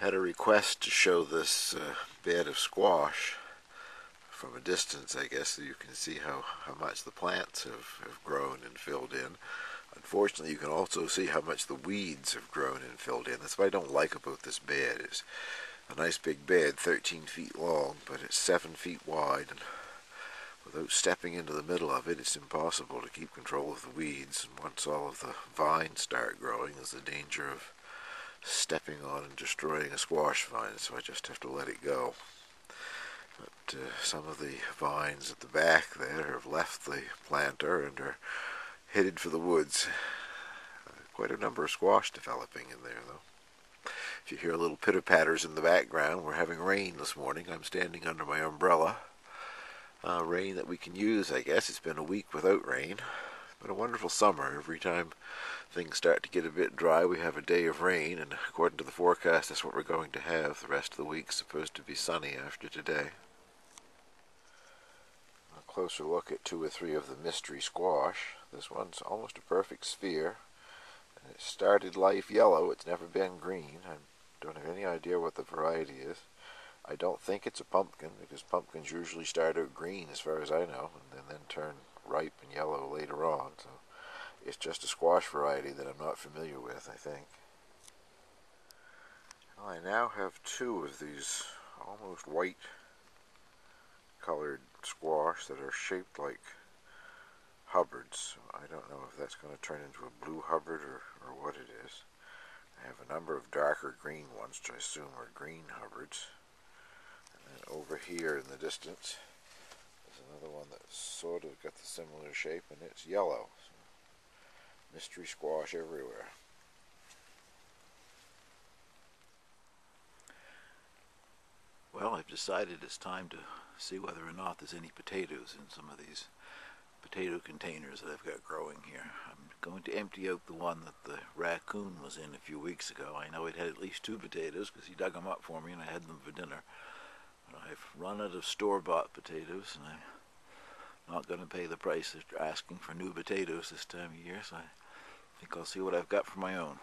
Had a request to show this bed of squash from a distance, I guess, so you can see how much the plants have grown and filled in. Unfortunately, you can also see how much the weeds have grown and filled in. That's what I don't like about this bed. It's a nice big bed, 13 feet long, but it's 7 feet wide, and without stepping into the middle of it, it's impossible to keep control of the weeds. And once all of the vines start growing, there's the danger of stepping on and destroying a squash vine, so I just have to let it go. But some of the vines at the back there have left the planter and are headed for the woods. Quite a number of squash developing in there, though. If you hear little pitter-patters in the background, we're having rain this morning. I'm standing under my umbrella. Rain that we can use, I guess. It's been a week without rain. It's been a wonderful summer. Every time things start to get a bit dry, we have a day of rain, and according to the forecast, that's what we're going to have. The rest of the week's supposed to be sunny after today. A closer look at 2 or 3 of the mystery squash. This one's almost a perfect sphere. It started life yellow. It's never been green. I don't have any idea what the variety is. I don't think it's a pumpkin, because pumpkins usually start out green as far as I know, and then turn ripe and yellow later on. So it's just a squash variety that I'm not familiar with, I think. Well, I now have 2 of these almost white colored squash that are shaped like Hubbards. I don't know if that's going to turn into a blue Hubbard or what it is. I have a number of darker green ones, which I assume are green Hubbards. And then over here in the distance is another one that's sort of got the similar shape, and it's yellow. So, mystery squash everywhere. Well, I've decided it's time to see whether or not there's any potatoes in some of these potato containers that I've got growing here. I'm going to empty out the one that the raccoon was in a few weeks ago. I know it had at least 2 potatoes because he dug them up for me and I had them for dinner. But I've run out of store-bought potatoes, and I'm not going to pay the price they're asking for new potatoes this time of year, so I think I'll see what I've got for my own.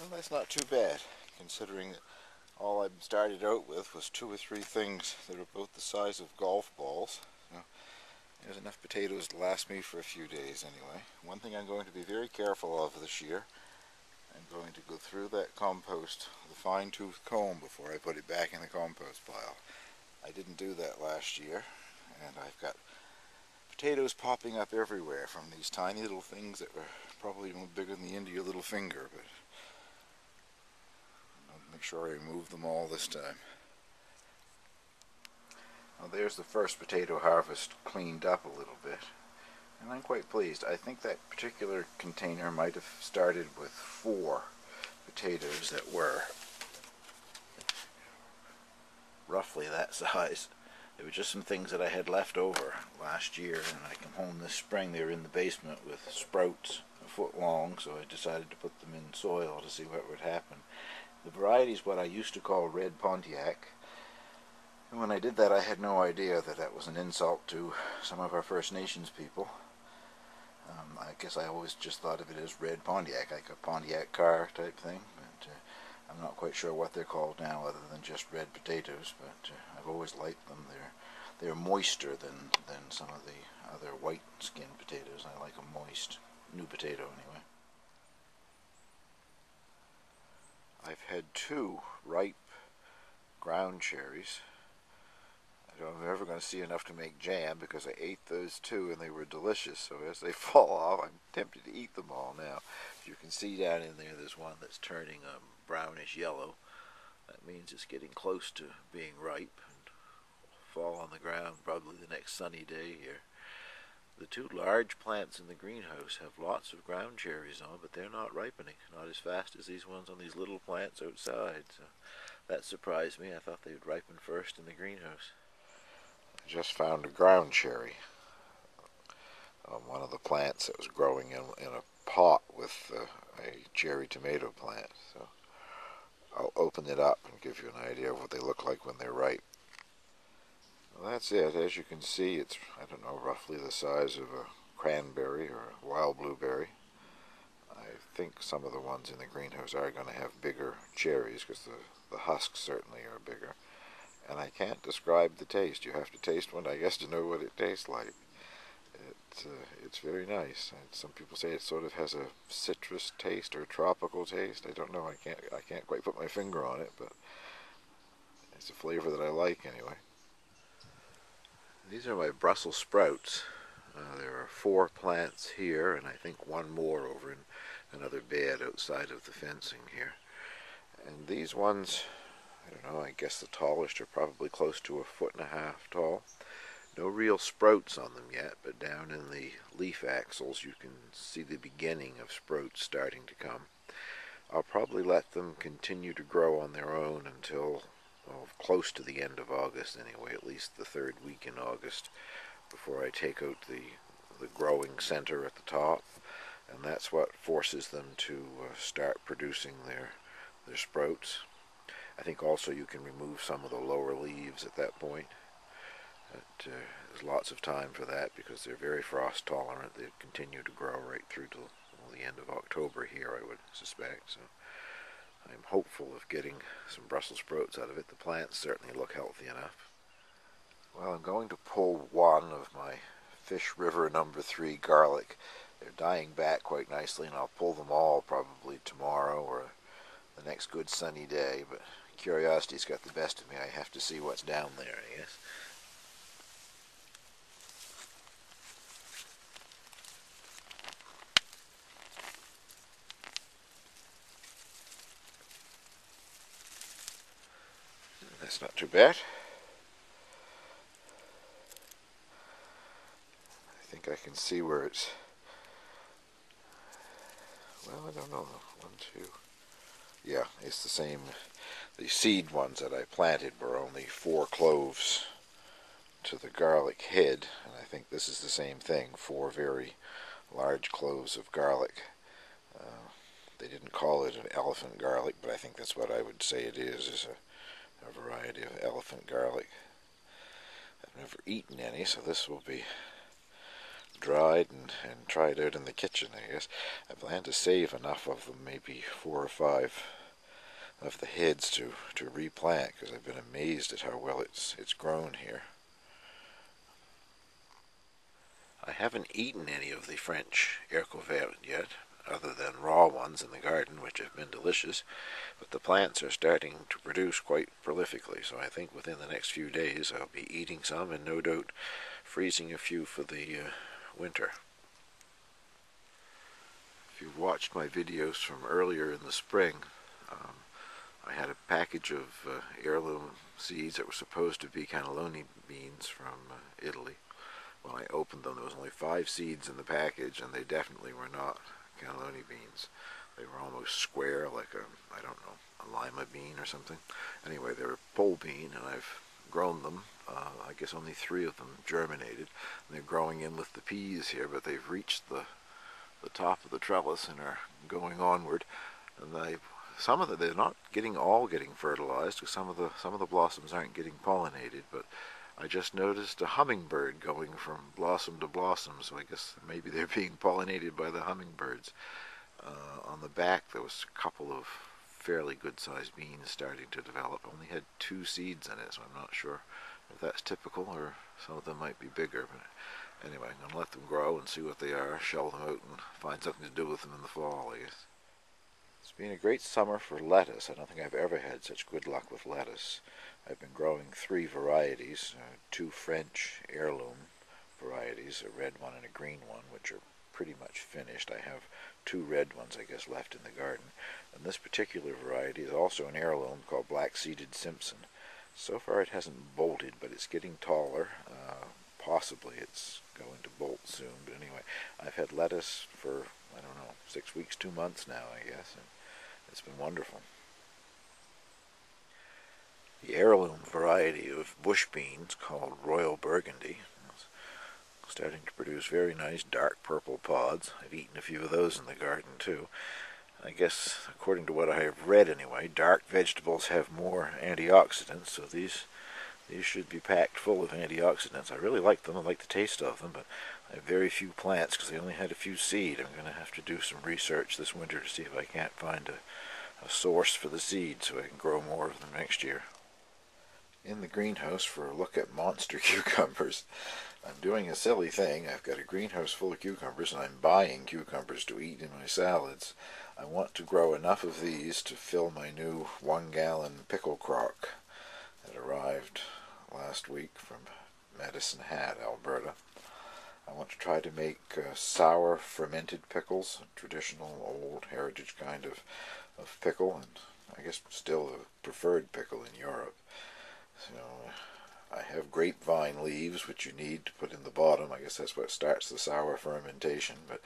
Well, that's not too bad, considering that all I started out with was 2 or 3 things that are about the size of golf balls. So there's enough potatoes to last me for a few days anyway. One thing I'm going to be very careful of this year, I'm going to go through that compost with a fine-tooth comb before I put it back in the compost pile. I didn't do that last year, and I've got potatoes popping up everywhere from these tiny little things that were probably no bigger than the end of your little finger, but I'll make sure I remove them all this time. Well, there's the first potato harvest cleaned up a little bit, and I'm quite pleased. I think that particular container might have started with 4 potatoes that were roughly that size. There were just some things that I had left over last year, and I come home this spring. They were in the basement with sprouts a foot long, so I decided to put them in soil to see what would happen. The variety is what I used to call red Pontiac, and when I did that I had no idea that that was an insult to some of our First Nations people. I guess I always just thought of it as red Pontiac, like a Pontiac car type thing, but I'm not quite sure what they're called now other than just red potatoes, but I've always liked them. They're moister than some of the other white skinned potatoes. I like a moist new potato anyway. I've had 2 ripe ground cherries. I don't know if I'm ever going to see enough to make jam because I ate those 2 and they were delicious. So as they fall off, I'm tempted to eat them all now. As you can see down in there, there's one that's turning brownish yellow. That means it's getting close to being ripe and fall on the ground probably the next sunny day here. The 2 large plants in the greenhouse have lots of ground cherries on, but they're not ripening, not as fast as these ones on these little plants outside. So that surprised me. I thought they would ripen first in the greenhouse. I just found a ground cherry on one of the plants that was growing in a pot with a cherry tomato plant. So I'll open it up and give you an idea of what they look like when they're ripe. Well, that's it. As you can see, it's, I don't know, roughly the size of a cranberry or a wild blueberry. I think some of the ones in the greenhouse are going to have bigger cherries because the husks certainly are bigger. And I can't describe the taste. You have to taste one, I guess, to know what it tastes like. It's very nice. Some people say it sort of has a citrus taste or tropical taste. I don't know. I can't quite put my finger on it, but it's a flavor that I like anyway. These are my Brussels sprouts. There are 4 plants here, and I think 1 more over in another bed outside of the fencing here. And these ones, I don't know, I guess the tallest are probably close to 1.5 feet tall. No real sprouts on them yet, but down in the leaf axils you can see the beginning of sprouts starting to come. I'll probably let them continue to grow on their own until close to the end of August anyway, at least the 3rd week in August, before I take out the growing center at the top, and that's what forces them to start producing their sprouts. I think also you can remove some of the lower leaves at that point. There's lots of time for that because they're very frost tolerant. They continue to grow right through to the end of October here, I would suspect. So I'm hopeful of getting some Brussels sprouts out of it. The plants certainly look healthy enough. Well, I'm going to pull one of my Fish River No. 3 garlic. They're dying back quite nicely, and I'll pull them all probably tomorrow or the next good sunny day, but curiosity's got the best of me. I have to see what's down there, I guess. That's not too bad. I think I can see where it's, well, I don't know, 1, 2, yeah, it's the same. The seed ones that I planted were only 4 cloves to the garlic head, and I think this is the same thing, 4 very large cloves of garlic. They didn't call it an elephant garlic, but I think that's what I would say it is a variety of elephant garlic. I've never eaten any, so this will be dried and tried out in the kitchen, I guess. I plan to save enough of them, maybe 4 or 5 of the heads to replant, because I've been amazed at how well it's grown here. I haven't eaten any of the French Heirloom yet, other than raw ones in the garden, which have been delicious, but the plants are starting to produce quite prolifically, so I think within the next few days I'll be eating some and no doubt freezing a few for the winter. If you've watched my videos from earlier in the spring, I had a package of heirloom seeds that were supposed to be cannelloni beans from Italy. When I opened them, there was only 5 seeds in the package, and they definitely were not cannelloni beans. They were almost square, like I don't know, a lima bean or something. Anyway, they were pole bean, and I've grown them. I guess only 3 of them germinated. And they're growing in with the peas here, but they've reached the top of the trellis and are going onward. And some of them, they're not all getting fertilized, because some of the blossoms aren't getting pollinated, but I just noticed a hummingbird going from blossom to blossom, so I guess maybe they're being pollinated by the hummingbirds. On the back there was a couple of fairly good-sized beans starting to develop. Only had 2 seeds in it, so I'm not sure if that's typical or some of them might be bigger. But anyway, I'm going to let them grow and see what they are, shell them out, and find something to do with them in the fall, I guess. It's been a great summer for lettuce. I don't think I've ever had such good luck with lettuce. I've been growing 3 varieties, 2 French heirloom varieties, a red one and a green one, which are pretty much finished. I have 2 red ones, I guess, left in the garden. And this particular variety is also an heirloom called Black-Seeded Simpson. So far it hasn't bolted, but it's getting taller. Possibly it's going to bolt soon, but anyway, I've had lettuce for, I don't know, 6 weeks, 2 months now, I guess, and it's been wonderful. The heirloom variety of bush beans called Royal Burgundy is starting to produce very nice dark purple pods. I've eaten a few of those in the garden too. I guess, according to what I have read anyway, dark vegetables have more antioxidants, so these should be packed full of antioxidants. I really like them. I like the taste of them, but I have very few plants because they only had a few seed. I'm going to have to do some research this winter to see if I can't find a source for the seed so I can grow more of them next year. In the greenhouse for a look at monster cucumbers. I'm doing a silly thing. I've got a greenhouse full of cucumbers and I'm buying cucumbers to eat in my salads. I want to grow enough of these to fill my new 1-gallon pickle crock that arrived last week from Medicine Hat, Alberta. I want to try to make sour fermented pickles, a traditional old heritage kind of pickle, and I guess still a preferred pickle in Europe. So I have grapevine leaves, which you need to put in the bottom. I guess that's what starts the sour fermentation, but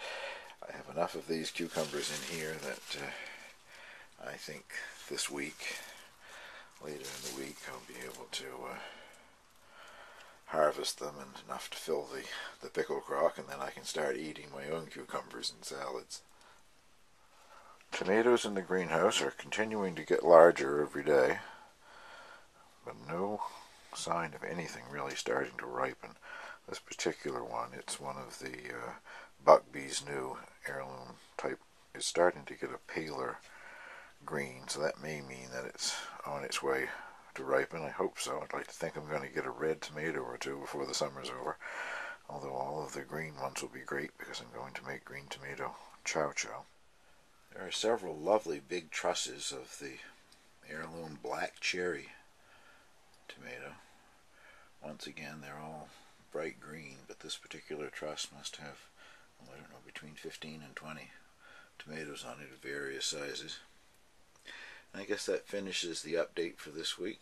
I have enough of these cucumbers in here that I think this week, later in the week, I'll be able to harvest them, and enough to fill the pickle crock, and then I can start eating my own cucumbers in salads. Tomatoes in the greenhouse are continuing to get larger every day, but no sign of anything really starting to ripen. This particular one, it's one of the Buckbee's new heirloom type, is starting to get a paler green, so that may mean that it's on its way to ripen. I hope so. I'd like to think I'm going to get a red tomato or 2 before the summer's over, although all of the green ones will be great because I'm going to make green tomato chow chow. There are several lovely big trusses of the heirloom black cherry tomato. Once again, they're all bright green, but this particular truss must have, I don't know, between 15 and 20 tomatoes on it of various sizes. And I guess that finishes the update for this week.